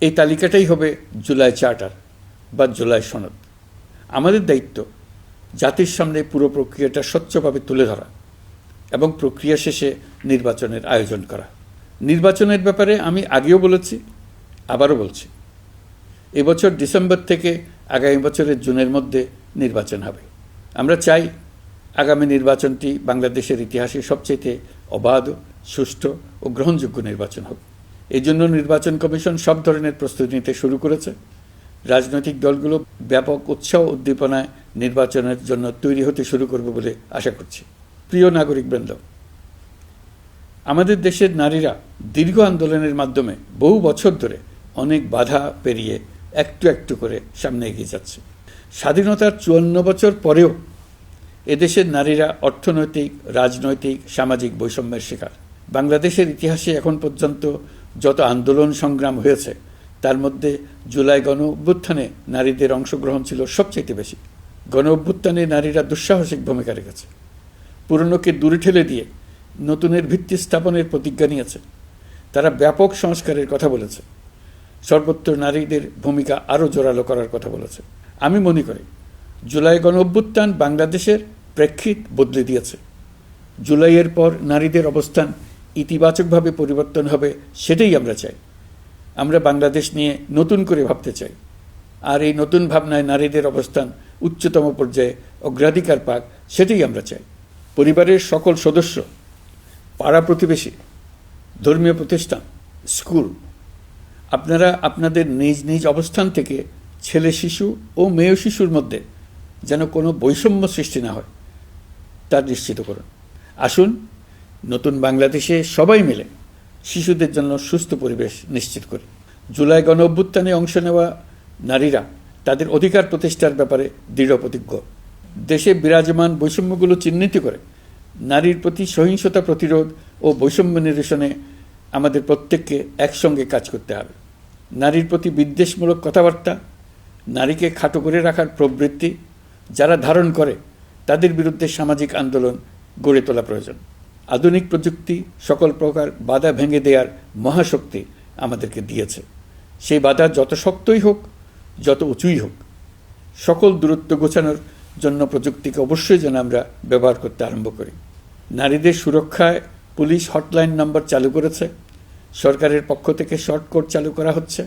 এই তালিকাটাই হবে জুলাই চার্টার বা জুলাই সনদ। আমাদের দায়িত্ব জাতির সামনে পুরো প্রক্রিয়াটা স্বচ্ছভাবে তুলে ধরা এবং প্রক্রিয়া শেষে নির্বাচনের আয়োজন করা। নির্বাচনের ব্যাপারে আমি আগেও বলেছি, আবারও বলছি, এবছর ডিসেম্বর থেকে আগামী বছরের জুনের মধ্যে নির্বাচন হবে। আমরা চাই আগামী নির্বাচনটি বাংলাদেশের ইতিহাসে সবচেয়ে অবাধ, সুষ্ঠু ও গ্রহণযোগ্য নির্বাচন হবে। এই জন্য নির্বাচন কমিশন সব ধরনের প্রস্তুতি নিতে শুরু করেছে। রাজনৈতিক দলগুলো ব্যাপক উৎসাহ উদ্দীপনায় নির্বাচনের জন্য তৈরি হতে শুরু করবে বলে আশা করছি। প্রিয় নাগরিকবৃন্দ, আমাদের দেশের নারীরা দীর্ঘ আন্দোলনের মাধ্যমে বহু বছর ধরে অনেক বাধা পেরিয়ে একটু একটু করে সামনে এগিয়ে যাচ্ছে। স্বাধীনতার 54 বছর পরেও এদেশের নারীরা অর্থনৈতিক, রাজনৈতিক, সামাজিক বৈষম্যের শিকার। বাংলাদেশের ইতিহাসে এখন পর্যন্ত যত আন্দোলন সংগ্রাম হয়েছে তার মধ্যে জুলাই গণ অভ্যুত্থানে নারীদের অংশগ্রহণ ছিল সবচেয়ে বেশি। গণ অভ্যুত্থানে নারীরা দুঃসাহসিক ভূমিকা রেখেছে। পুরনোকে দূরে ঠেলে দিয়ে নতুনের ভিত্তি স্থাপনের প্রতিজ্ঞা নিয়েছে। তারা ব্যাপক সংস্কারের কথা বলেছে। সর্বত্র নারীদের ভূমিকা আরও জোরালো করার কথা বলেছে। আমি মনে করি জুলাই গণ অভ্যুত্থান বাংলাদেশের প্রেক্ষিত বদলে দিয়েছে। জুলাইয়ের পর নারীদের অবস্থান ইতিবাচকভাবে পরিবর্তন হবে, সেটাই আমরা চাই। আমরা বাংলাদেশ নিয়ে নতুন করে ভাবতে চাই, আর এই নতুন ভাবনায় নারীদের অবস্থান উচ্চতম পর্যায়ে অগ্রাধিকার পাক, সেটাই আমরা চাই। পরিবারের সকল সদস্য, পাড়া প্রতিবেশী, ধর্মীয় প্রতিষ্ঠান, স্কুল, আপনারা আপনাদের নিজ নিজ অবস্থান থেকে ছেলে শিশু ও মেয়ে শিশুর মধ্যে যেন কোনো বৈষম্য সৃষ্টি না হয় তা নিশ্চিত করুন। আসুন নতুন বাংলাদেশে সবাই মিলে শিশুদের জন্য সুস্থ পরিবেশ নিশ্চিত করি। জুলাই গণ অভ্যুত্থানে অংশ নেওয়া নারীরা তাদের অধিকার প্রতিষ্ঠার ব্যাপারে দৃঢ় প্রতিজ্ঞ। দেশে বিরাজমান বৈষম্যগুলো চিহ্নিত করে নারীর প্রতি সহিংসতা প্রতিরোধ ও বৈষম্য নিরসনে আমাদের প্রত্যেককে একসঙ্গে কাজ করতে হবে। নারীর প্রতি বিদ্বেষমূলক কথাবার্তা, নারীকে খাটো করে রাখার প্রবৃত্তি যারা ধারণ করে তাদের বিরুদ্ধে সামাজিক আন্দোলন গড়ে তোলা প্রয়োজন। আধুনিক প্রযুক্তি সকল প্রকার বাধা ভেঙে দেওয়ার মহাশক্তি আমাদেরকে দিয়েছে। সেই বাধা যত শক্তই হোক, যত উঁচুই হোক, সকল দূরত্ব গোছানোর জন্য প্রযুক্তিকে অবশ্যই যেন আমরা ব্যবহার করতে আরম্ভ করি। নারীদের সুরক্ষায় পুলিশ হটলাইন নম্বর চালু করেছে। সরকারের পক্ষ থেকে শর্ট কোড চালু করা হচ্ছে।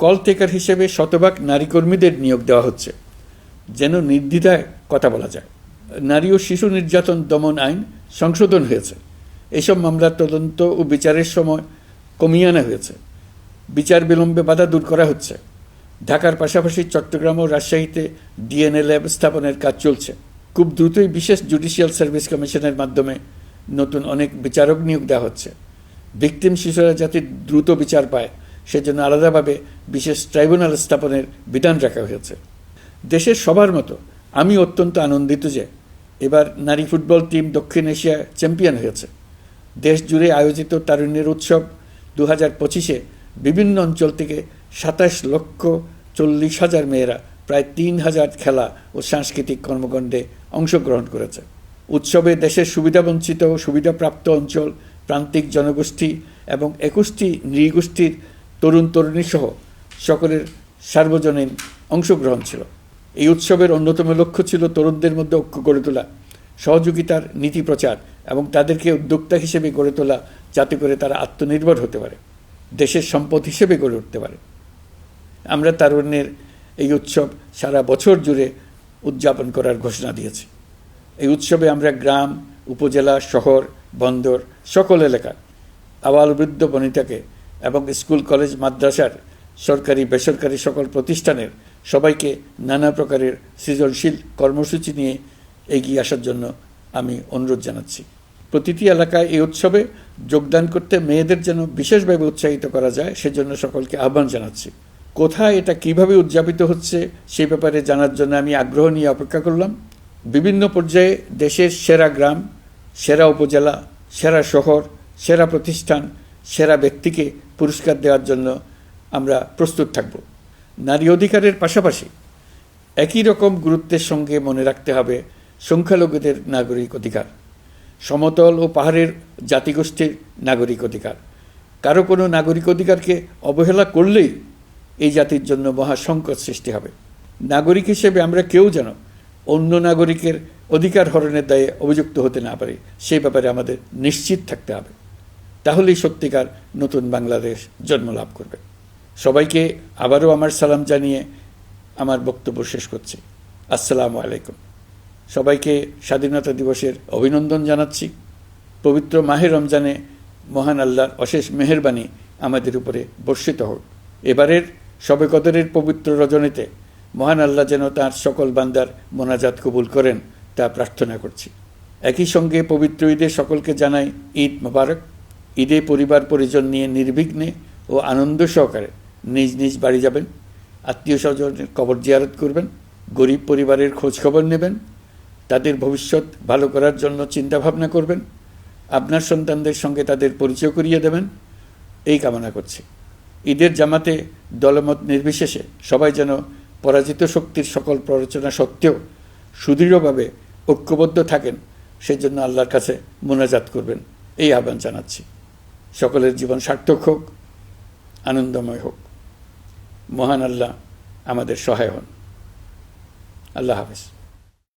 কল টেকার হিসেবে শতভাগ নারী কর্মীদের নিয়োগ দেওয়া হচ্ছে, যেন নির্দ্বিধায় কথা বলা যায়। নারী ও শিশু নির্যাতন দমন আইন সংশোধন হয়েছে। এসব মামলার তদন্ত ও বিচারের সময় কমিয়ে আনা হয়েছে। বিচার বিলম্বে বাধা দূর করা হচ্ছে। ঢাকার পাশাপাশি চট্টগ্রাম ও রাজশাহীতে ডিএনএ ল্যাব স্থাপনের কাজ চলছে। খুব দ্রুতই বিশেষ জুডিশিয়াল সার্ভিস কমিশনের মাধ্যমে নতুন অনেক বিচারক নিয়োগ দেওয়া হচ্ছে। ভিকটিম শিশুরা যাতে দ্রুত বিচার পায় সেজন্য আলাদাভাবে বিশেষ ট্রাইব্যুনাল স্থাপনের বিধান রাখা হয়েছে। দেশের সবার মতো আমি অত্যন্ত আনন্দিত যে এবার নারী ফুটবল টিম দক্ষিণ এশিয়া চ্যাম্পিয়ন হয়েছে। দেশ জুড়ে আয়োজিত তারুণ্যের উৎসব 2025-এ বিভিন্ন অঞ্চল থেকে 27,40,000 মেয়েরা প্রায় 3,000 খেলা ও সাংস্কৃতিক কর্মকাণ্ডে অংশগ্রহণ করেছে। উৎসবে দেশের সুবিধাবঞ্চিত ও সুবিধাপ্রাপ্ত অঞ্চল, প্রান্তিক জনগোষ্ঠী এবং 21টি নৃগোষ্ঠীর তরুণ তরুণী সহ সকলের সার্বজনীন অংশগ্রহণ ছিল। এই উৎসবের অন্যতম লক্ষ্য ছিল তরুণদের মধ্যে ঐক্য গড়ে তোলা, সহযোগিতার নীতি প্রচার এবং তাদেরকে উদ্যোক্তা হিসেবে গড়ে তোলা, যাতে করে তারা আত্মনির্ভর হতে পারে, দেশের সম্পদ হিসেবে গড়ে উঠতে পারে। আমরা তারুণ্যের এই উৎসব সারা বছর জুড়ে উদযাপন করার ঘোষণা দিয়েছি। এই উৎসবে আমরা গ্রাম, উপজেলা, শহর, বন্দর সকল এলাকার আবাল বৃদ্ধ বনিতাকে এবং স্কুল, কলেজ, মাদ্রাসার সরকারি বেসরকারি সকল প্রতিষ্ঠানের সবাইকে নানা প্রকারের সৃজনশীল কর্মসূচি নিয়ে এগিয়ে আসার জন্য আমি অনুরোধ জানাচ্ছি। প্রতিটি এলাকায় এই উৎসবে যোগদান করতে মেয়েদের যেন বিশেষভাবে উৎসাহিত করা যায় সেজন্য সকলকে আহ্বান জানাচ্ছি। কোথায় এটা কিভাবে উদযাপিত হচ্ছে সেই ব্যাপারে জানার জন্য আমি আগ্রহ নিয়ে অপেক্ষা করলাম। বিভিন্ন পর্যায়ে দেশের সেরা গ্রাম, সেরা উপজেলা, সেরা শহর, সেরা প্রতিষ্ঠান, সেরা ব্যক্তিকে পুরস্কার দেওয়ার জন্য আমরা প্রস্তুত থাকব। নারী অধিকারের পাশাপাশি একই রকম গুরুত্বের সঙ্গে মনে রাখতে হবে সংখ্যালঘুদের নাগরিক অধিকার, সমতল ও পাহাড়ের জাতিগোষ্ঠীর নাগরিক অধিকার। কারো কোনো নাগরিক অধিকারকে অবহেলা করলেই এই জাতির জন্য মহা সংকট সৃষ্টি হবে। নাগরিক হিসেবে আমরা কেউ যেন অন্য নাগরিকের অধিকার হরণের দায়ে অভিযুক্ত হতে না পারি, সেই ব্যাপারে আমাদের নিশ্চিত থাকতে হবে। তাহলেই সত্যিকার নতুন বাংলাদেশ জন্ম লাভ করবে। সবাইকে আবারও আমার সালাম জানিয়ে আমার বক্তব্য শেষ করছি। আসসালামু আলাইকুম। সবাইকে স্বাধীনতা দিবসের অভিনন্দন জানাচ্ছি। পবিত্র মাহে রমজানে মহান আল্লাহর অশেষ মেহেরবানি আমাদের উপরে বর্ষিত হোক। এবারের শবে কদরের পবিত্র রজনীতে মহান আল্লাহ যেন তাঁর সকল বান্দার মোনাজাত কবুল করেন তা প্রার্থনা করছি। একই সঙ্গে পবিত্র ঈদে সকলকে জানাই ঈদ মোবারক। ঈদে পরিবার পরিজন নিয়ে নির্বিঘ্নে ও আনন্দ সহকারে নিজ নিজ বাড়ি যাবেন, আত্মীয় স্বজনের কবর জিয়ারত করবেন, গরিব পরিবারের খোঁজখবর নেবেন, তাদের ভবিষ্যৎ ভালো করার জন্য চিন্তাভাবনা করবেন, আপনার সন্তানদের সঙ্গে তাদের পরিচয় করিয়ে দেবেন, এই কামনা করছি। ঈদের জামাতে দলমত নির্বিশেষে সবাই যেন পরাজিত শক্তির সকল প্ররোচনা সত্ত্বেও সুদৃঢ়ভাবে ঐক্যবদ্ধ থাকেন, সেজন্য আল্লাহর কাছে মোনাজাত করবেন, এই আহ্বান জানাচ্ছি। সকলের জীবন সার্থক হোক, আনন্দময় হোক। মহান আল্লাহ আমাদের সহায় হন। আল্লাহ হাফেজ।